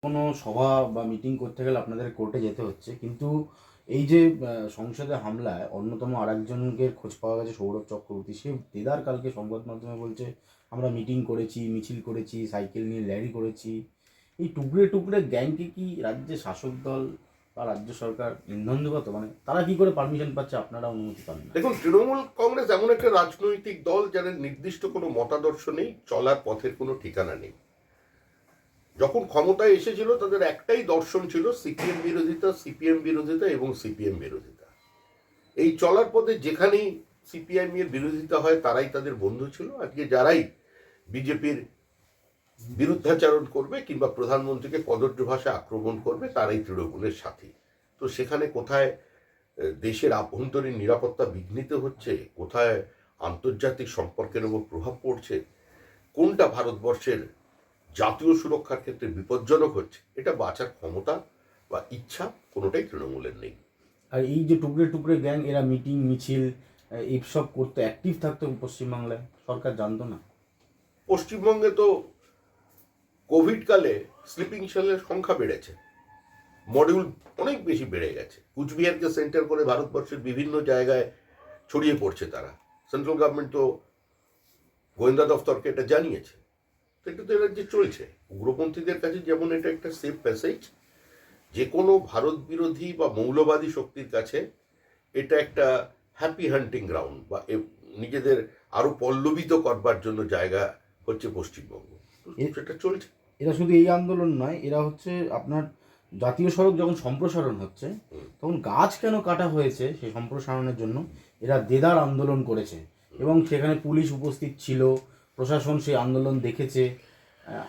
কোনো সভা বা মিটিং করতে গেলে আপনাদের কোর্টে যেতে হচ্ছে, কিন্তু এই যে সংসদে হামলায় অন্যতম আরেকজনকে খোঁজ পাওয়া গেছে, সৌরভ চক্রবর্তী, সে দেদার কালকে সংবাদ মাধ্যমে বলছে আমরা মিটিং করেছি, মিছিল করেছি, সাইকেল নিয়ে র্যালি করেছি। এই টুকরে টুকরে গ্যাংকে কি রাজ্যের শাসক দল বা রাজ্য সরকার ইন্ধন দেবে? তো মানে তারা কি করে পারমিশন পাচ্ছে, আপনারা অনুমতি পান না? দেখুন, তৃণমূল কংগ্রেস এমন একটা রাজনৈতিক দল যাদের নির্দিষ্ট কোনো মতাদর্শ নেই, চলার পথের কোনো ঠিকানা নেই। যখন ক্ষমতায় এসেছিল তাদের একটাই দর্শন ছিল সিপিএম বিরোধিতা, সিপিএম বিরোধিতা এবং সিপিএম বিরোধিতা। এই চলার পথে যেখানেই সিপিএম এর বিরোধিতা হয় তারাই তাদের বন্ধু ছিল। আজকে যারাই বিজেপির বিরুদ্ধাচারণ করবে কিংবা প্রধানমন্ত্রীকে কদর্য ভাষায় আক্রমণ করবে তারাই তৃণমূলের সাথী। তো সেখানে কোথায় দেশের আভ্যন্তরীণ নিরাপত্তা বিঘ্নিত হচ্ছে, কোথায় আন্তর্জাতিক সম্পর্কের উপর প্রভাব পড়ছে, কোনটা ভারতবর্ষের জাতীয় সুরক্ষার ক্ষেত্রে বিপজ্জনক হচ্ছে, এটা বাঁচার ক্ষমতা বা ইচ্ছা কোনোটাই তৃণমূলের নেই। আর এই যে টুকরে টুকরে গ্যাং, এরা মিটিং মিছিল এইসব করতে অ্যাক্টিভ থাকতো পশ্চিমবাংলায়, সরকার জানতো না? পশ্চিমবঙ্গে তো কোভিডকালে স্লিপিং সেলের সংখ্যা বেড়েছে, মডিউল অনেক বেশি বেড়ে গেছে। কুচবিহারকে সেন্টার করে ভারতবর্ষের বিভিন্ন জায়গায় ছড়িয়ে পড়ছে তারা। সেন্ট্রাল গভর্নমেন্ট তো গোয়েন্দা দফতরকে এটা জানিয়েছে। তো এটা তো এরা যে চলছে, উগ্রপন্থীদের কাছে যেমন এটা একটা সেফ প্যাসেজ, যে কোনো ভারত বিরোধী বা মৌলবাদী শক্তির কাছে এটা একটা হ্যাপি হান্টিং গ্রাউন্ড বা নিজেদের আরো পল্লবিত করবার জন্য জায়গা হচ্ছে পশ্চিমবঙ্গ। সেটা চলছে। এরা শুধু এই আন্দোলন নয়, এরা হচ্ছে আপনার জাতীয় সড়ক যখন সম্প্রসারণ হচ্ছে তখন গাছ কেন কাটা হয়েছে সেই সম্প্রসারণের জন্য এরা দেদার আন্দোলন করেছে, এবং সেখানে পুলিশ উপস্থিত ছিল, প্রশাসন সেই আন্দোলন দেখেছে।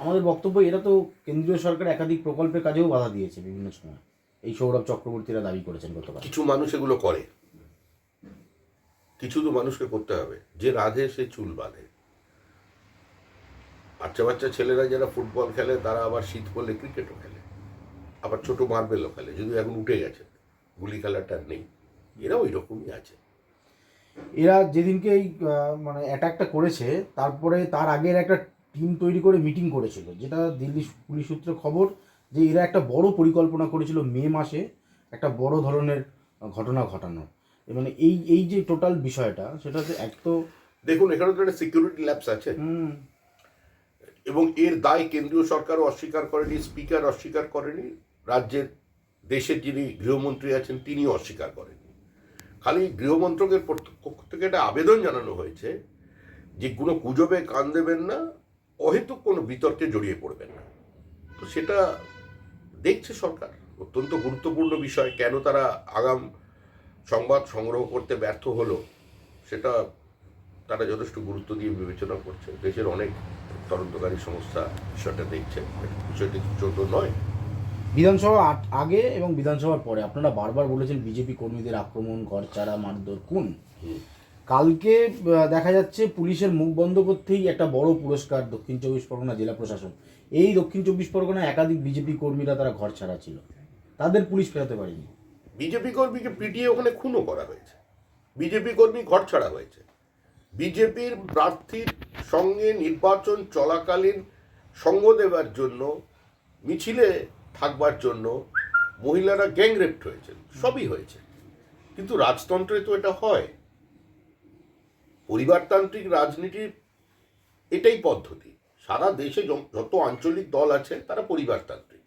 আমাদের বক্তব্য, এরা তো কেন্দ্রীয় সরকার একাধিক প্রকল্পের কাজেও বাধা দিয়েছে বিভিন্ন সময়, এই সৌরভ চক্রবর্তীরা দাবি করেছেন গতকাল। কিছু মানুষ এগুলো করে, কিছু তো মানুষকে করতে হবে। যে রাধে সে চুল বাঁধে। বাচ্চা বাচ্চা ছেলেরা যারা ফুটবল খেলে তারা আবার শীত পড়লে ক্রিকেটও খেলে, আবার ছোট মার্বেলও খেলে, যদিও এখন উঠে গেছে, গুলি খেলাটা নেই। এরা ওই রকমই আছে। এরা যেদিনকে এই মানে অ্যাটাকটা করেছে, তারপরে তার আগের একটা টিম তৈরি করে মিটিং করেছিল, যেটা দিল্লি পুলিশ সূত্রে খবর যে এরা একটা বড় পরিকল্পনা করেছিল মে মাসে একটা বড় ধরনের ঘটনা ঘটানোর। মানে এই এই যে টোটাল বিষয়টা, সেটাতে এক তো দেখুন, এখানে তো একটা সিকিউরিটি ল্যাপস আছে, এবং এর দায় কেন্দ্রীয় সরকারও অস্বীকার করেনি, স্পিকার অস্বীকার করেনি, রাজ্যের দেশের যিনি গৃহমন্ত্রী আছেন তিনিও অস্বীকার করেনি। খালি গৃহমন্ত্রকের পক্ষ থেকে একটা আবেদন জানানো হয়েছে যে কোনো গুজবে কান দেবেন না, অহেতুক কোনো বিতর্কে জড়িয়ে পড়বেন না। তো সেটা দেখছে সরকার, অত্যন্ত গুরুত্বপূর্ণ বিষয়। কেন তারা আগাম সংবাদ সংগ্রহ করতে ব্যর্থ হলো সেটা তারা যথেষ্ট গুরুত্ব দিয়ে বিবেচনা করছে। দেশের অনেক তদন্তকারী সংস্থা বিষয়টা দেখছে, বিষয়টি ছোট নয়। বিধানসভা আগে এবং বিধানসভার পরে আপনারা বারবার বলেছেন বিজেপি কর্মীদের আক্রমণ, ঘরচারা, মারধর, খুন। কালকে দেখা যাচ্ছে পুলিশের মুখ বন্ধ করতেই একটা বড় পুরস্কার দক্ষিণ চব্বিশ পরগনা জেলা প্রশাসন। এই দক্ষিণ চব্বিশ পরগনায় একাধিক বিজেপি কর্মীরা তারা ঘর ছাড়া ছিল, তাদের পুলিশ ফেরাতে পারেনি। বিজেপি কর্মীকে পিটিয়ে ওখানে খুনও করা হয়েছে, বিজেপি কর্মী ঘর ছাড়া হয়েছে। বিজেপির প্রার্থীর সঙ্গে নির্বাচন চলাকালীন সঙ্গ দেবার জন্য, মিছিলে থাকবার জন্য মহিলারা গ্যাংরেপ্ট হয়েছে, সবই হয়েছে। কিন্তু রাজতন্ত্রে তো এটা হয়, পরিবারতান্ত্রিক রাজনীতির এটাই পদ্ধতি। সারা দেশে যত আঞ্চলিক দল আছে তারা পরিবারতান্ত্রিক।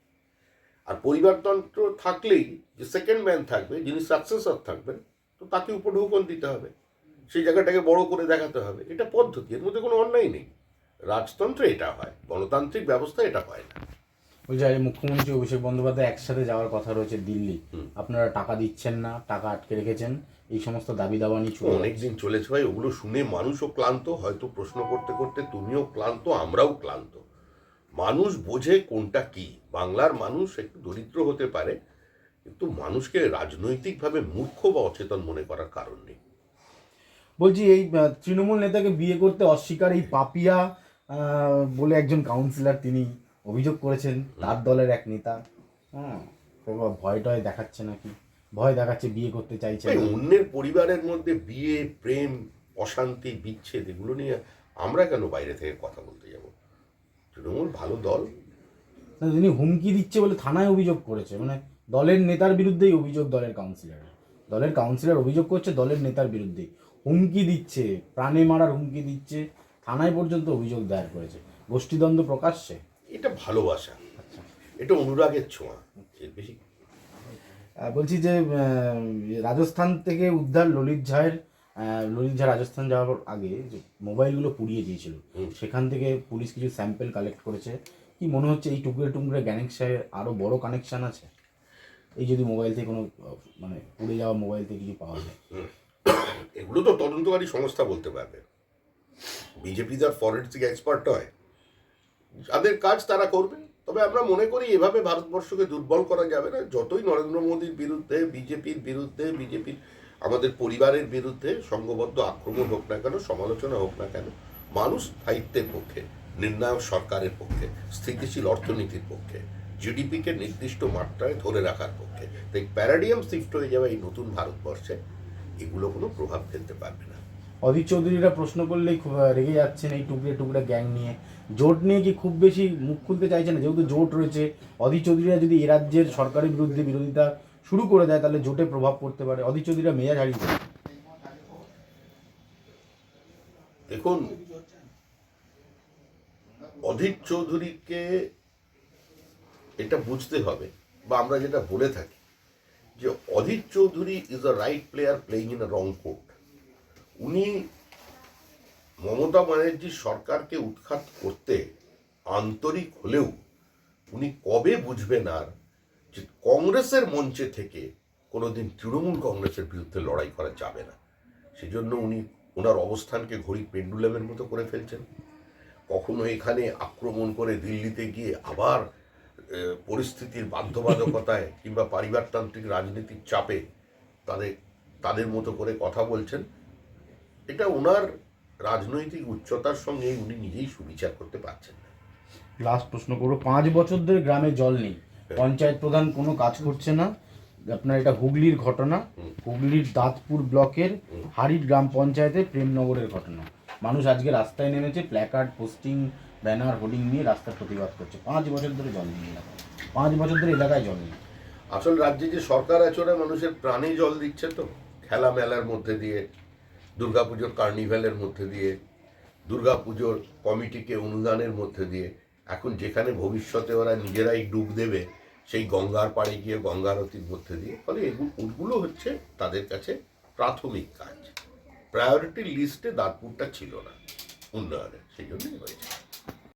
আর পরিবারতন্ত্র থাকলেই যে সেকেন্ড ম্যান থাকবে, যিনি সাকসেসর থাকবেন, তো তাকে উপঢৌকন দিতে হবে, সেই জায়গাটাকে বড় করে দেখাতে হবে। এটা পদ্ধতি, এর মধ্যে কোনো অন্যায় নেই। রাজতন্ত্রে এটা হয়, গণতান্ত্রিক ব্যবস্থা এটা হয় না। বলছে আরে মুখ্যমন্ত্রী অভিষেক বন্দ্যোপাধ্যায় একসাথে যাওয়ার কথা রয়েছে দিল্লি, আপনারা টাকা দিচ্ছেন না, টাকা আটকে রেখেছেন, এই সমস্ত দাবি দাবা নিয়ে অনেকদিন চলেছে ভাই, ওগুলো শুনে মানুষও ক্লান্ত, হয়তো প্রশ্ন করতে করতে তুমিও ক্লান্ত, আমরাও ক্লান্ত। মানুষ বোঝে কোনটা কি। বাংলার মানুষ একটু দরিদ্র হতে পারে, কিন্তু মানুষকে রাজনৈতিকভাবে মূর্খ বা অচেতন মনে করার কারণ নেই। বলছি এই তৃণমূল নেতাকে বিয়ে করতে অস্বীকার এই পাপিয়া বলে একজন কাউন্সিলর, তিনি অভিযোগ করেছেন তার দলের এক নেতা। হ্যাঁ, ভয় টয় দেখাচ্ছে নাকি, ভয় দেখাচ্ছে, বিয়ে করতে চাইছে না। অন্যের পরিবারের মধ্যে বিয়ে, প্রেম, অশান্তি, বিচ্ছেদ, এগুলো নিয়ে আমরা কেন বাইরে থেকে কথা বলতে যাব? তৃণমূল ভালো দল, না, তিনি হুমকি দিচ্ছে বলে থানায় অভিযোগ করেছে, মানে দলের নেতার বিরুদ্ধেই অভিযোগ, দলের কাউন্সিলর অভিযোগ করছে দলের নেতার বিরুদ্ধেই হুমকি দিচ্ছে, প্রাণে মারার হুমকি দিচ্ছে, থানায় পর্যন্ত অভিযোগ দায়ের করেছে। গোষ্ঠীদ্বন্দ্ব প্রকাশ্যে। এটা ভালোবাসা, আচ্ছা, এটা অনুরাগের ছোঁয়া, এর বেশি। বলছি যে রাজস্থান থেকে উদ্ধার ললিত ঝা রাজস্থান যাওয়ার আগে যে মোবাইলগুলো পুড়িয়ে দিয়েছিল, সেখান থেকে পুলিশ কিছু স্যাম্পেল কালেক্ট করেছে। কি মনে হচ্ছে এই টুকরে টুকরে গ্যাংস্টারের আরও বড় কানেকশন আছে? এই যদি মোবাইল থেকে কোনো মানে পুড়ে যাওয়া মোবাইল থেকে কিছু পাওয়া যায়? এগুলো তো তদন্তকারী সংস্থা বলতে পারবে। বিজেপি তার ফরেন্সিক এক্সপার্ট নয়, যাদের কাজ তারা করবে। তবে আমরা মনে করি এভাবে ভারতবর্ষকে দুর্বল করা যাবে না। যতই নরেন্দ্র মোদীর বিরুদ্ধে, বিজেপির আমাদের পরিবারের বিরুদ্ধে সংঘবদ্ধ আক্রমণ হোক না কেন, সমালোচনা হোক না কেন, মানুষ স্থায়িত্বের পক্ষে, নির্ণায়ক সরকারের পক্ষে, স্থিতিশীল অর্থনীতির পক্ষে, জিডিপিকে নির্দিষ্ট মাত্রায় ধরে রাখার পক্ষে। তাই প্যারাডিয়াম শিফট হয়ে যাবে এই নতুন ভারতবর্ষে, এগুলো কোনো প্রভাব ফেলতে পারবে না। অধীর চৌধুরীরা প্রশ্ন করলেই খুব রেগে যাচ্ছেন এই টুকরে টুকরে গ্যাং নিয়ে। জোট নিয়ে কি খুব বেশি মুখ খুলতে চাইছে না? যেহেতু জোট রয়েছে, অধীর চৌধুরীরা যদি এ রাজ্যের সরকারের বিরুদ্ধে বিরোধিতা শুরু করে দেয় তাহলে জোটে প্রভাব পড়তে পারে। অধীর চৌধুরীরা মেজাজ হারিয়ে দেয়। দেখুন, অধীর চৌধুরীকে এটা বুঝতে হবে, বা আমরা যেটা বলে থাকি যে Adhir Chowdhury is a right player playing in a wrong court. উনি মমতা ব্যানার্জির সরকারকে উৎখাত করতে আন্তরিক হলেও উনি কবে বুঝবেন আর যে কংগ্রেসের মঞ্চে থেকে কোনোদিন তৃণমূল কংগ্রেসের বিরুদ্ধে লড়াই করা যাবে না। সেজন্য উনি ওনার অবস্থানকে ঘড়ি পেন্ডুলামের মতো করে ফেলছেন। কখনো এখানে আক্রমণ করে দিল্লিতে গিয়ে আবার পরিস্থিতির বাধ্যবাধকতায় কিংবা পরিবারতান্ত্রিক রাজনীতির চাপে তাদের মতো করে কথা বলছেন। এটা ওনার রাজনৈতিক উচ্চতার সঙ্গে উনি নিজেই সুবিচার করতে পারছেন না। লাস্ট প্রশ্ন করবো, 5 বছর ধরে গ্রামে জল নেই, পঞ্চায়েত প্রধান কোনো কাজ করছে না। আপনার এটা হুগলির ঘটনা, হুগলির দাঁতপুর ব্লকের হারিট গ্রাম পঞ্চায়েতে প্রেমনগরের ঘটনা। মানুষ আজকে রাস্তায় নেমেছে, প্ল্যাকার্ড, পোস্টিং, ব্যানার, হোর্ডিং নিয়ে রাস্তার প্রতিবাদ করছে। 5 বছর ধরে জল নেই এলাকায়, 5 বছর ধরে এলাকায় জল নেই। আসল রাজ্যে যে সরকার আছে ওরা মানুষের প্রাণে জল দিচ্ছে, তো খেলা মেলার মধ্যে দিয়ে, দুর্গাপুজোর কার্নিভ্যালের মধ্যে দিয়ে, দুর্গাপুজোর কমিটিকে অনুদানের মধ্যে দিয়ে। এখন যেখানে ভবিষ্যতে ওরা নিজেরাই ডুব দেবে সেই গঙ্গার পাড়ে গিয়ে গঙ্গারতির মধ্যে দিয়ে। ফলে ওগুলো হচ্ছে তাদের কাছে প্রাথমিক কাজ। প্রায়োরিটি লিস্টে দাঁতপুরটা ছিল না উন্নয়নের, সেই জন্যই হয়েছে।